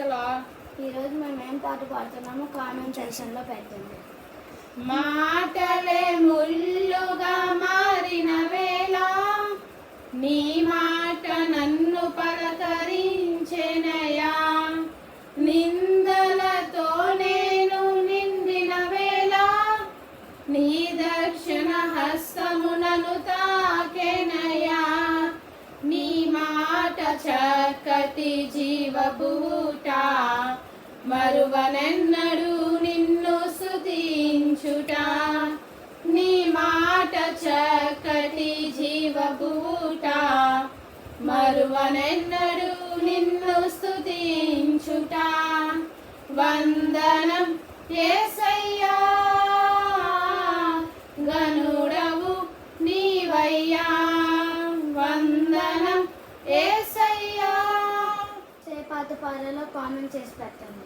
ఎలా? ఈరోజు మేము ఏం పాట పాడుతున్నామో కామెంట్ సెక్షన్లో పెట్టండి. మాటలే ముల్లుగా మారిన వేళ నీ మాట నన్ను పలకరించెనయా. నిందలతో నేను నిండిన వేళ నీ దక్షిణ హస్తము నన్ను తాకెనయా. నీ మాట చక్కటి జీవబూట, మరువనెన్నడూ నిన్ను స్తుతించుట. నీ మాట చక్కటి జీవబూట, మరువనెన్నడూ నిన్ను స్తుతించుట. వందనం యేసయ్యా, గనుడవు నీవయ్యా. వందనం యేసయ్యా. పాట పాటలో కామెంట్ చేసి పెట్టండి.